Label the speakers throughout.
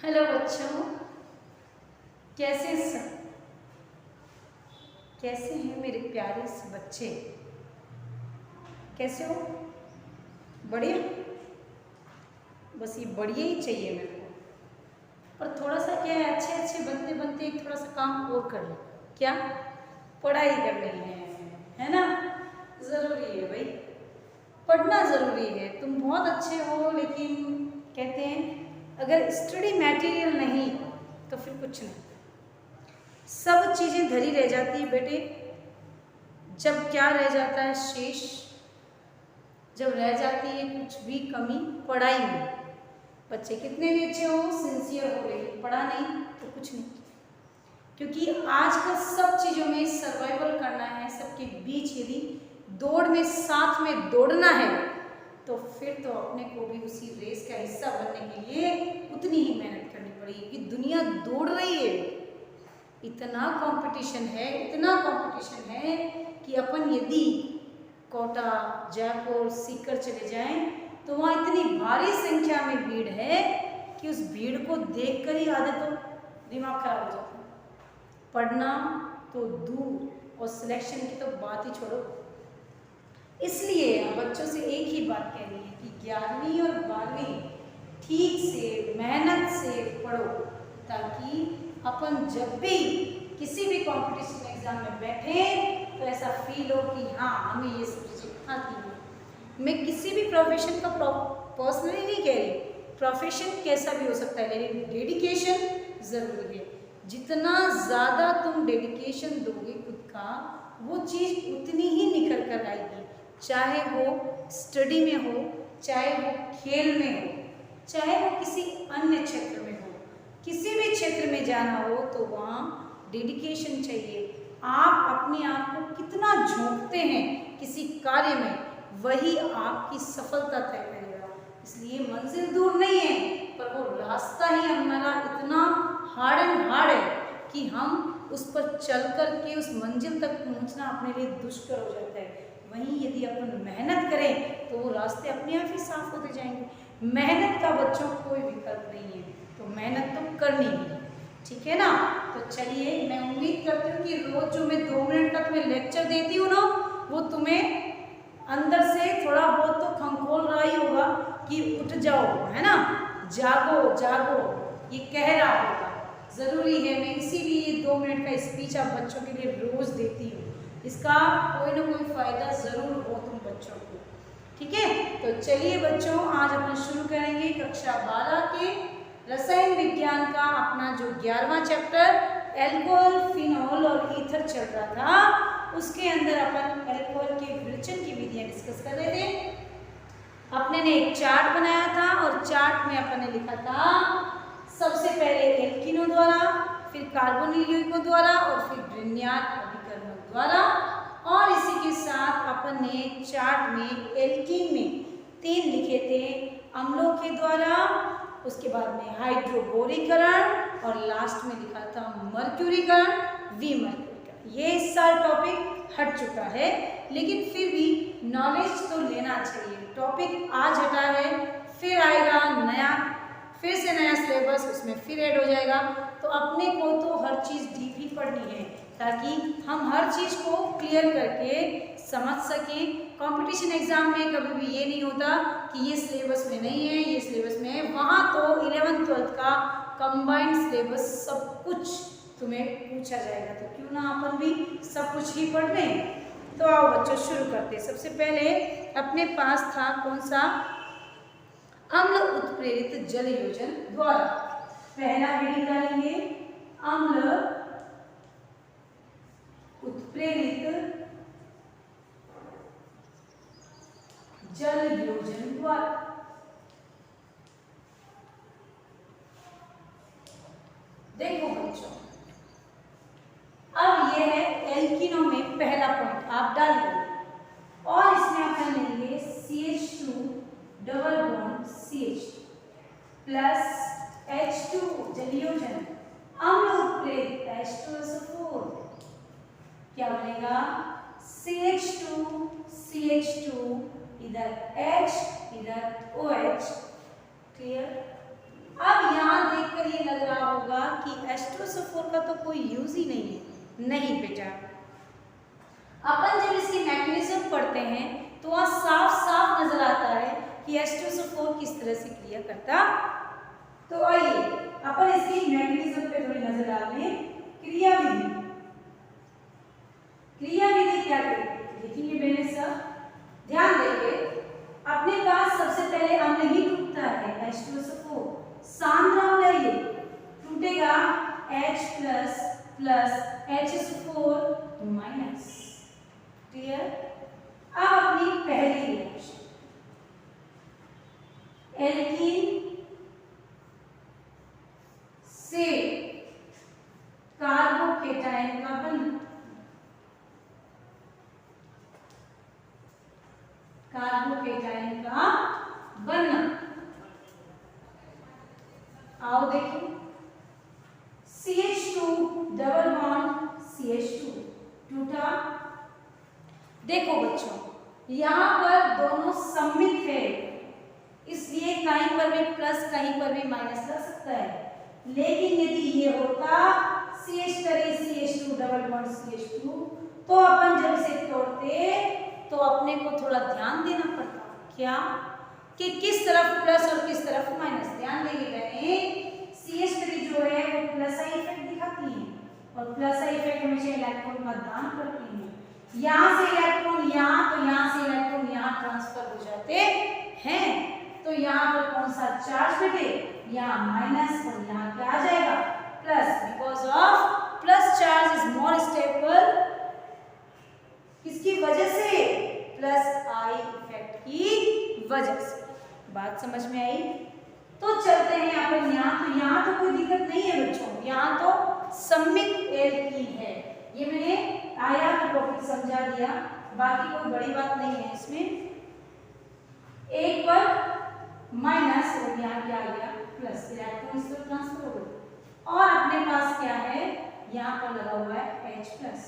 Speaker 1: Hello बच्चों, कैसे सब कैसे हैं मेरे प्यारे से बच्चे। कैसे हो? बढ़िया। बस ये बढ़िया ही चाहिए मेरे को। और थोड़ा सा क्या है, अच्छे अच्छे बनते बनते एक थोड़ा सा काम और कर लो। क्या? पढ़ाई करनी है ना? ज़रूरी है भाई, पढ़ना ज़रूरी है। तुम बहुत अच्छे हो, लेकिन कहते हैं अगर स्टडी मटेरियल नहीं तो फिर कुछ नहीं, सब चीज़ें धरी रह जाती है बेटे। जब क्या रह जाता है शेष, जब रह जाती है कुछ भी कमी पढ़ाई में, बच्चे कितने भी अच्छे हो, सिंसियर हो, लेकिन पढ़ा नहीं तो कुछ नहीं। क्योंकि आजकल सब चीज़ों में सर्वाइवल करना है, सबके बीच यदि दौड़ में साथ में दौड़ना है तो फिर तो अपने को भी उसी रेस का हिस्सा बनने के लिए उतनी ही मेहनत करनी पड़ेगी। कि दुनिया दौड़ रही है, इतना कंपटीशन है, इतना कंपटीशन है कि अपन यदि कोटा, जयपुर, सीकर चले जाएं तो वहाँ इतनी भारी संख्या में भीड़ है कि उस भीड़ को देखकर ही आधे तो दिमाग खराब हो जाता है। पढ़ना तो दूर और सिलेक्शन की तो बात ही छोड़ो। इसलिए बच्चों से एक ही बात कहनी है कि 11वीं और 12वीं ठीक से मेहनत से पढ़ो, ताकि अपन जब भी किसी भी कंपटीशन एग्जाम में बैठे तो ऐसा फील हो कि हाँ, हमें ये सब चीज़ें आती है। मैं किसी भी प्रोफेशन का पर्सनली नहीं कह रही, प्रोफेशन कैसा भी हो सकता है, लेकिन डेडिकेशन ज़रूरी है। जितना ज़्यादा तुम डेडिकेशन दोगे खुद का, वो चीज़ उतनी ही निखर कर आएगी। चाहे वो स्टडी में हो, चाहे वो खेल में हो, चाहे वो किसी अन्य क्षेत्र में हो। किसी भी क्षेत्र में जाना हो तो वहाँ डेडिकेशन चाहिए। आप अपने आप को कितना झोंकते हैं किसी कार्य में, वही आपकी सफलता तय करेगा। इसलिए मंजिल दूर नहीं है, पर वो रास्ता ही हमारा इतना हार्ड एंड हार्ड है कि हम उस पर चल कर के उस मंजिल तक पहुंचना अपने लिए दुष्कर हो जाता है। वहीं यदि अपन मेहनत करें तो वो रास्ते अपने आप ही साफ होते जाएंगे। मेहनत का बच्चों कोई विकल्प नहीं है, तो मेहनत तो करनी ही है, ठीक है ना? तो चलिए, मैं उम्मीद करती हूँ कि रोज जो मैं 2 मिनट का तुम्हें लेक्चर देती हूँ ना, वो तुम्हें अंदर से थोड़ा बहुत तो खंखोल रहा ही होगा कि उठ जाओ, है ना, जागो जागो, ये कह रहा होगा। ज़रूरी है, मैं इसीलिए 2 मिनट का स्पीच आप बच्चों के लिए रोज देती हूँ। इसका कोई ना कोई फायदा ज़रूर हो तुम बच्चों को, ठीक है? तो चलिए बच्चों, आज अपन शुरू करेंगे कक्षा 12 के रसायन विज्ञान का अपना जो 11वां चैप्टर एल्कोहल, फिनॉल और ईथर चल रहा था, उसके अंदर अपन एल्कोहल के विरेचन की विधियां डिस्कस कर रहे थे। अपने ने एक चार्ट बनाया था और चार्ट में अपन ने लिखा था सबसे पहले एल्किनों द्वारा, फिर कार्बोनिल यौगिकों द्वारा और फिर ब्रिन्याट अभिकरणों द्वारा। और इसी के साथ अपन ने चार्ट में एल्कीन में 3 लिखे थे, अम्लों के द्वारा, उसके बाद में हाइड्रोबोरीकरण और लास्ट में लिखा था मर्क्यूरीकरण, विमर्क्यूरीकरण। ये सारा टॉपिक हट चुका है, लेकिन फिर भी नॉलेज तो लेना चाहिए। टॉपिक आज हटा है, फिर आएगा नया, फिर से नया सिलेबस उसमें फिर ऐड हो जाएगा। तो अपने को तो हर चीज़ डीप ही पढ़नी है, ताकि हम हर चीज़ को क्लियर करके समझ सकें। कंपटीशन एग्जाम में कभी भी ये नहीं होता कि ये सिलेबस में नहीं है, ये सिलेबस में है। वहाँ तो 11th 12th का कंबाइंड सिलेबस सब कुछ तुम्हें पूछा जाएगा, तो क्यों ना अपन भी सब कुछ ही पढ़ लें। तो आओ बच्चों, शुरू करते हैं। सबसे पहले अपने पास था कौन सा? अम्ल उत्प्रेरित जल योजन द्वारा। पहला हेडिंग डालेंगे, अम्ल उत्प्रेरित जल योजन द्वारा। देखो बच्चों, अब यह है एल्किनों में पहला पॉइंट आप डालेंगे और इसमें अपन लेंगे CH2 double bond CH plus H2 जल योजन, अम्ल उत्प्रेरित H2SO4, क्या बनेगा? CH2 CH2, इधर H इधर OH, क्लियर? अब यहाँ देखकर ये लग रहा होगा कि H2SO4 का तो कोई यूज ही नहीं है। नहीं बेटा, अपन जब इसकी मैकेनिज्म पढ़ते हैं तो वहाँ साफ साफ नजर आता है कि H2SO4 किस तरह से क्रिया करता। तो आइए अपन इसकी मैकेनिज्म पे थोड़ी नजर डाल लें। क्रिया विधि, क्रिया विधि क्या करेगी देखेंगे मेरे साथ, ध्यान देंगे। अपने पास सबसे पहले अम्ल ही टूटता है H2SO4, सांद्र अम्ल ये टूटेगा H plus plus HSO4 minus. Clear? अब अपनी पहली रिएक्शन, एल्कीन से कार्बोकेटायन का बनना, कार्बोकेटायन का बनना। आओ देखिए, CH2 डबल बॉन्ड CH2 टूटा। देखो बच्चों, यहाँ पर दोनों सममित है, इसलिए कहीं पर भी प्लस कहीं पर भी माइनस लग सकता है। लेकिन यदि ये होता CH3CH2 डबल बॉन्ड CH2, तो अपन जब इसे तोड़ते तो अपने को थोड़ा ध्यान देना पड़ता। क्या? कि किस तरफ प्लस और किस तरफ माइनस। ध्यान देंगे बहने, CH3 जो है वो प्लस आई इफेक्ट दिखाती है और प्लस आई इफेक्ट हमेशा इलेक्ट्रॉन का दान करती है। यहाँ से इलेक्ट्रॉन यहाँ, तो यहाँ से इलेक्ट्रॉन यहाँ ट्रांसफर हो जाते हैं। तो यहाँ पर कौन सा चार्ज बेटे? यहाँ माइनस, और यहाँ क्या आ जाएगा? Plus. Because of plus charge is more stable, किसकी वजह से? प्लस आई इफेक्ट की वजह से। बात समझ में आई? तो चलते हैं अपन यहाँ। तो यहाँ तो कोई दिक्कत नहीं है बच्चों, यहाँ तो सममित एल्कीन है। ये मैंने आया तो टॉपिक समझा दिया, बाकी कोई बड़ी बात नहीं है इसमें। एक पर माइनस और यहाँ क्या आ गया? प्लस, इलेक्ट्रॉन इस तरफ ट्रांसफर हो गए। और अपने पास क्या है? यहाँ पर लगा हुआ है H प्लस,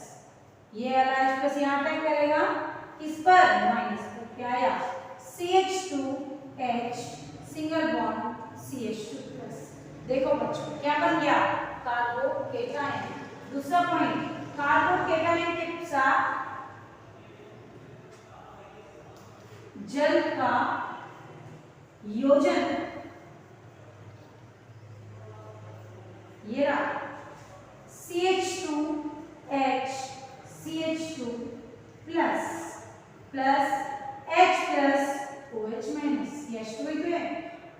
Speaker 1: ये वाला H प्लस यहाँ अटैक करेगा किस पर? माइनस पर। क्या आया? CH2H single bond CH2 plus. देखो बच्चों क्या बन गया? कार्बोकेटायन। दूसरा पॉइंट, कार्बोकेटायन के साथ जल का योजन, ये रहा CH2H CH2 plus plus H plus OH minus. CH2 ही तो है,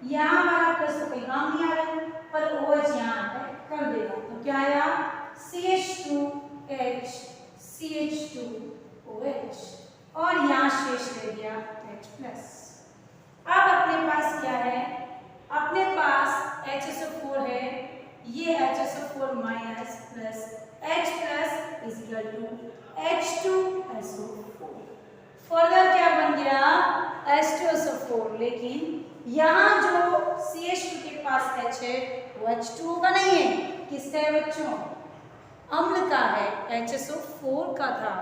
Speaker 1: यहाँ हमारा प्लस तो कोई काम नहीं आ रहा है, पर OH यहाँ अटैक कर देगा। तो क्या आया? CH2H CH2OH, और यहाँ शेष रह गया H प्लस। अब अपने पास क्या है? अपने पास HSO4 है, ये HSO4 minus plus H plus is equal to H2SO4। Further क्या बन गया? H2SO4। लेकिन यहाँ जो CH2 के पास H है वो H2O का नहीं है, किसका है बच्चों? अम्ल का है, HSO4 का था।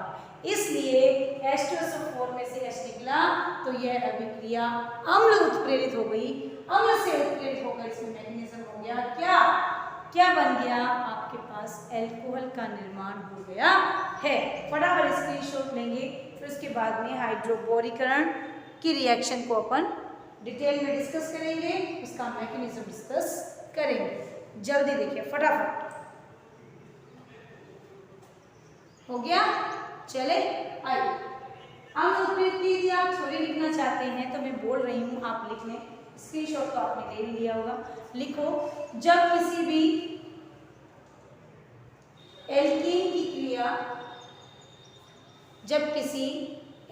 Speaker 1: इसलिए H2SO4 में से H निकला, तो यह अभिक्रिया अम्ल उत्प्रेरित हो गई। अम्ल से उत्प्रेरित होकर इसमें मैग्नीशियम हो गया। क्या क्या बन गया? आपके पास एल्कोहल का निर्माण हो गया है। फटाफट स्क्रीनशॉट लेंगे, फिर उसके बाद में हाइड्रोबोरीकरण की रिएक्शन को अपन डिटेल में डिस्कस करेंगे, उसका मैकेनिज्म डिस्कस करेंगे। जल्दी देखिए फटाफट। हो गया? चले आइए। हम उत्प्रेरित यदि आप थोड़ी लिखना चाहते हैं तो मैं बोल रही हूँ, आप लिख लें। स्क्रीनशॉट तो आपने ले लिया होगा। लिखो, जब किसी भी एल्कीन की क्रिया, जब किसी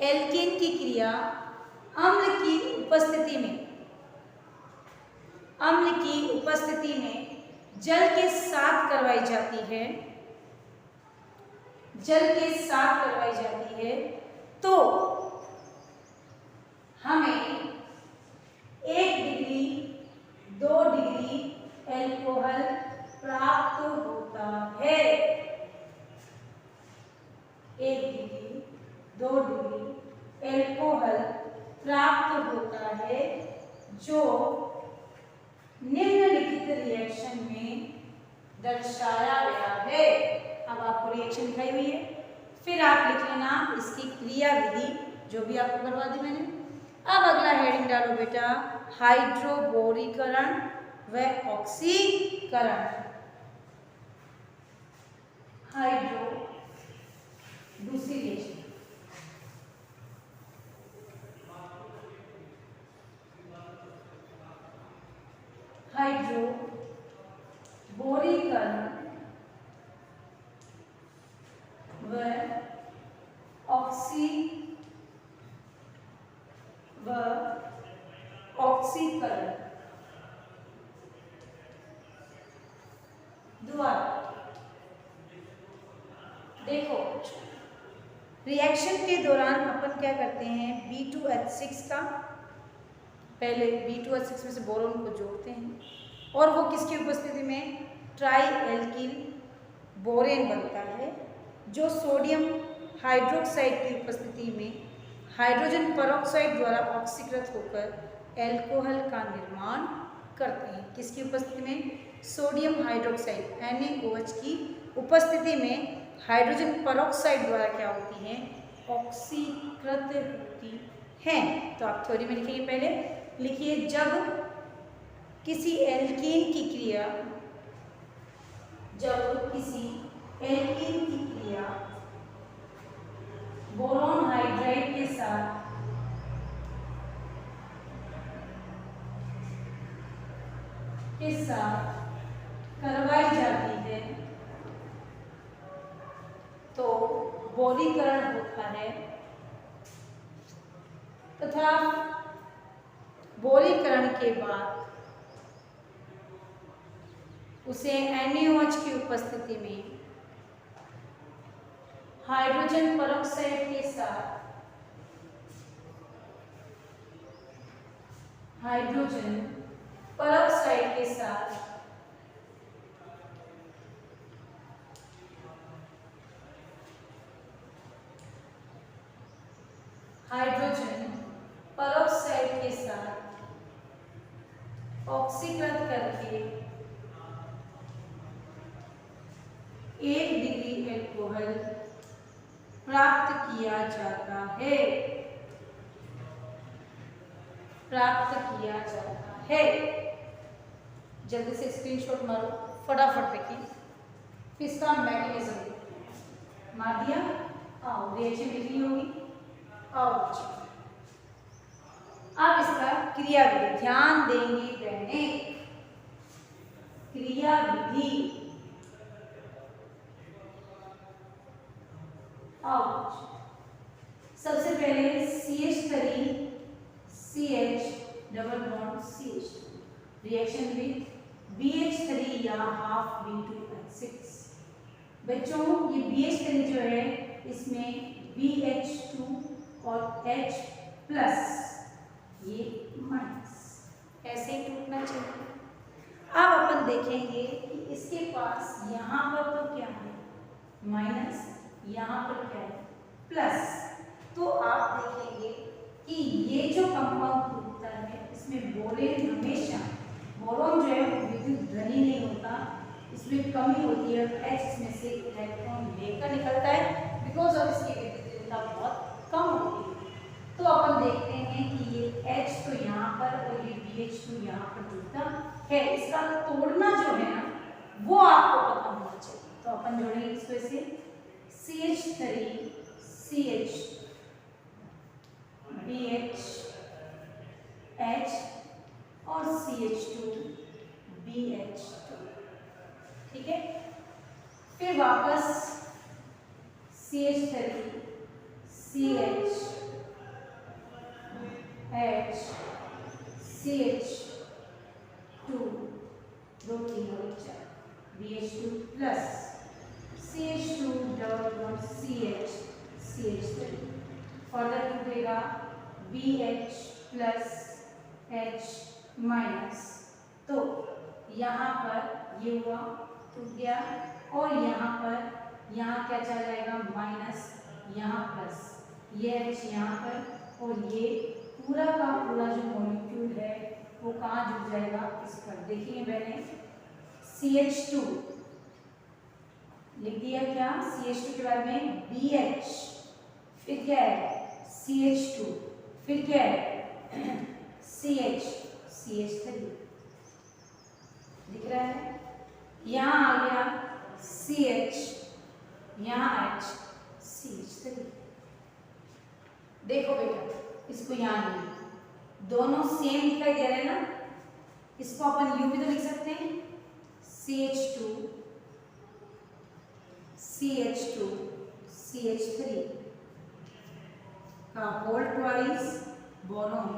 Speaker 1: एल्कीन की क्रिया अम्ल की उपस्थिति में, अम्ल की उपस्थिति में जल के साथ करवाई जाती है, जल के साथ करवाई जाती है, तो हमें 1 डिग्री 2 डिग्री एल्कोहल प्राप्त होता है। 1 डिग्री 2 डिग्री एल्कोहल प्राप्त होता है, जो निम्नलिखित रिएक्शन में दर्शाया गया है। अब आपको रिएक्शन दिखाई हुई है, फिर आप लिख लेना इसकी क्रिया विधि जो भी आपको करवा दी मैंने। अब अगला हेडिंग डालो बेटा, हाइड्रोबोरीकरण व ऑक्सीकरण। हाइड्रो दूसरी रिएक्शन, हाइड्रो बोरीकरण व ऑक्सीकरण द्वारा। देखो रिएक्शन के दौरान अपन क्या करते हैं, B2H6 का पहले B2H6 में से बोरोन को जोड़ते हैं और वो किसकी उपस्थिति में ट्राई एल्किल बोरेन बनता है, जो सोडियम हाइड्रोक्साइड की उपस्थिति में हाइड्रोजन पेरोक्साइड द्वारा ऑक्सीकृत होकर एल्कोहल का निर्माण करते हैं। किसकी उपस्थिति में, सोडियम हाइड्रोक्साइड NaOH की उपस्थिति में हाइड्रोजन पेरोक्साइड द्वारा क्या होती है, ऑक्सीकृत होती हैं। तो आप थ्योरी में लिखेंगे, पहले लिखिए, जब किसी एल्कीन की क्रिया बोरोन हाइड्राइड के साथ करवाई जाती है तो बोरीकरण होता है, तथा बोरीकरण के बाद उसे NaOH की उपस्थिति में हाइड्रोजन पेरोक्साइड के साथ ऑक्सीकृत करके 1 डिग्री एल्कोहल प्राप्त किया जाता है। जल्दी से स्क्रीनशॉट मारो, फटाफट देखिए इसका मैकेनिज्म मार दिया। आओ रिएक्शन लिखनी होगी, आओ अब इसका क्रिया विधि ध्यान देंगे बहने, क्रिया विधि। आओ सबसे पहले CH3 CH double bond CH reaction with BH3 या हाफ B2H6। बच्चों ये BH3 जो है इसमें BH2 और H प्लस ये माइनस ऐसे ही टूटना चाहिए। अब अपन देखेंगे कि इसके पास यहाँ पर तो क्या है माइनस, यहाँ पर क्या है प्लस। तो आप देखेंगे कि ये जो कंपाउंड टूटता है इसमें बोरेन हमेशा, बोरोन जो है विद्युत धनी नहीं होता, इसमें कमी होती है, H इसमें से इलेक्ट्रॉन लेकर निकलता है बिकॉज ऑफ इसकी विद्युत बहुत कम होती है। तो अपन देखते हैं कि ये H तो यहाँ पर और ये BH2 यहाँ पर जुड़ता है, इसका तोड़ना जो है ना वो आपको पता होना चाहिए। तो अपन जोड़ेंगे इसको से CH3 CH BH H और CH2 BH2, ठीक है। फिर वापस CH3 CH H CH2 2 3 और 4 BH2 plus CH2 double bond CH CH3 further टूटेगा BH प्लस H माइनस। तो यहाँ पर ये हुआ टूट गया और यहाँ पर यहाँ क्या चला जाएगा माइनस, यहाँ प्लस, ये H यहाँ पर और ये पूरा का पूरा जो मॉलिक्यूल है वो कहाँ जुड़ जाएगा, इस पर। देखिए मैंने CH2 लिख दिया, क्या CH2 के बारे में BH, फिर क्या है CH2, फिर क्या है CH3 दिख रहा है। यहाँ आ गया CH, यहाँ H, CH3। देखो बेटा, इसको यहाँ नहीं, दोनों सेम दिखाई दे रहे हैं ना, इसको अपन यू भी तो लिख सकते हैं, CH2 CH2 CH3 का होल ट्वाइस बोरोन।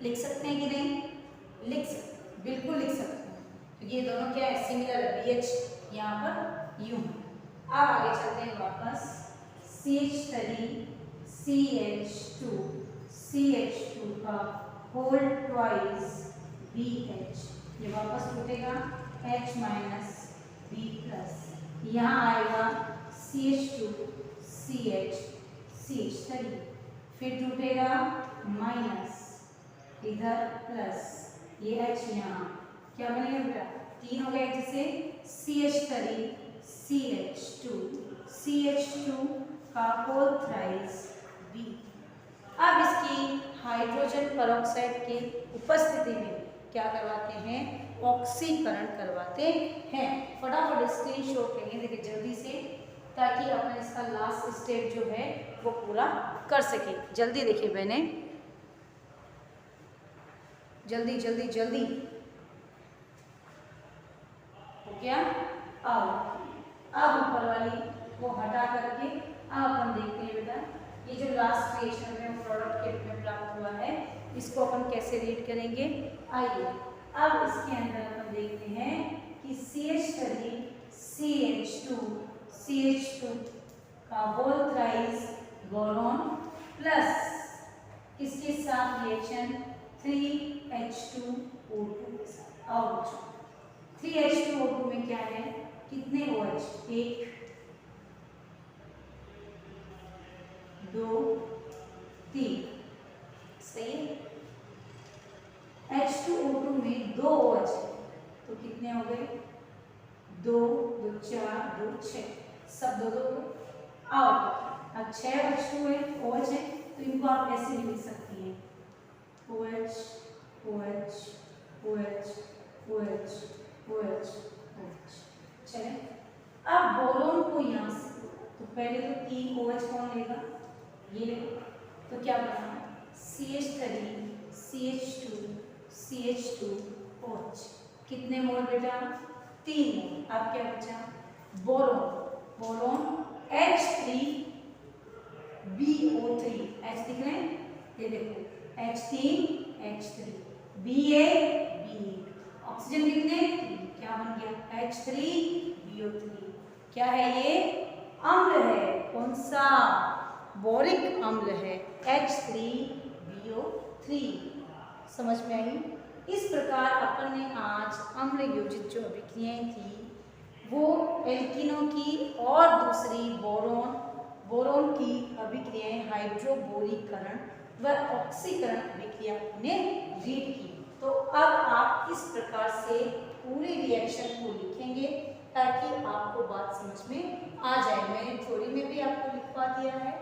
Speaker 1: लिख सकते हैं कि नहीं, लिख सकते, बिल्कुल लिख सकते हैं, तो ये दोनों क्या है, सिमिलर है, BH यहाँ पर यू। अब आगे चलते हैं वापस, CH3 CH2 CH2 का होल ट्वाइस BH, ये वापस टूटेगा H माइनस B प्लस, यहाँ आएगा CH2 CH CH3, फिर टूटेगा माइनस, इधर प्लस, ये H यहाँ क्या बनेगा बेटा, 3 हो गया H से, CH3 CH2 CH2 का होल थ्राइस B। अब इसकी हाइड्रोजन पेरोक्साइड की उपस्थिति में क्या करवाते हैं, ऑक्सीकरण करवाते हैं। फटाफट स्क्रीनशॉट लेंगे, देखिए जल्दी से, ताकि अपन इसका लास्ट स्टेप जो है वो पूरा कर सके। जल्दी देखिए बहने, जल्दी जल्दी जल्दी, हो गया। अब ऊपर वाली को हटा करके अब अपन देखते हैं बेटा, ये जो लास्ट रिएक्शन में प्रोडक्ट के रूप में प्राप्त हुआ है, इसको अपन कैसे रीड करेंगे। आइए अब इसके अंदर अपन देखते हैं कि CH3 CH2 का होल थ्राइस बोरोन प्लस किसके साथ रिएक्शन, 3H2O2 के साथ। और 3H2O2 में क्या है, कितने OH, 1 2 3, सही है। H2O2 में 2 OH है, तो कितने हो गए, 2 2 4 2 6, सब 2 2 आओ। अब 6 H2 है, OH है, तो इनको आप ऐसे भी लिख सकती हैं, OH OH OH OH OH OH। चले, अब बोरोन को यहाँ से, तो पहले तो 3 OH कौन लेगा, ये लेगा, तो क्या बना CH3 CH2 CH2 OH, कितने मोल बेटा, 3 मोल। अब क्या बचा, बोरोन H3BO3, H दिख रहे हैं, ये देखो H3 Ba, ऑक्सीजन कितने, क्या बन गया H3BO3, क्या है ये, अम्ल है, कौन सा, बोरिक अम्ल है, H3BO3। समझ में आई। इस प्रकार अपन ने आज अम्ल योजित जो अभिक्रियाएं थी वो एल्किनों की और दूसरी बोरोन की अभिक्रियाएं हाइड्रोबोरीकरण व ऑक्सीकरण अभिक्रिया ने रीड की। तो अब आप इस प्रकार से पूरे रिएक्शन को लिखेंगे ताकि आपको बात समझ में आ जाए। मैंने थ्योरी में भी आपको लिखवा दिया है,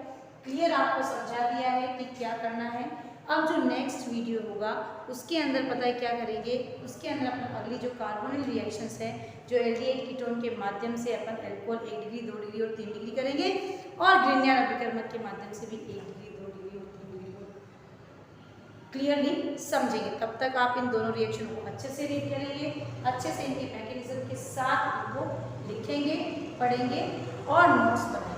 Speaker 1: क्लियर आपको समझा दिया है कि क्या करना है। अब जो नेक्स्ट वीडियो होगा उसके अंदर पता है क्या करेंगे, उसके अंदर अपन अगली जो कार्बोनिल रिएक्शंस है जो एल्डिहाइड कीटोन के माध्यम से अपन एल्कोहल 1 डिग्री 2 डिग्री और 3 डिग्री करेंगे और ग्रिग्नार्ड अभिकर्मक के माध्यम से भी 1 डिग्री 2 डिग्री और 3 डिग्री को क्लियरली समझेंगे। तब तक आप इन दोनों रिएक्शन को अच्छे से रीड करेंगे, अच्छे से इनके मैकेनिज्म के साथ इनको लिखेंगे, पढ़ेंगे और नोट्स बनाएंगे।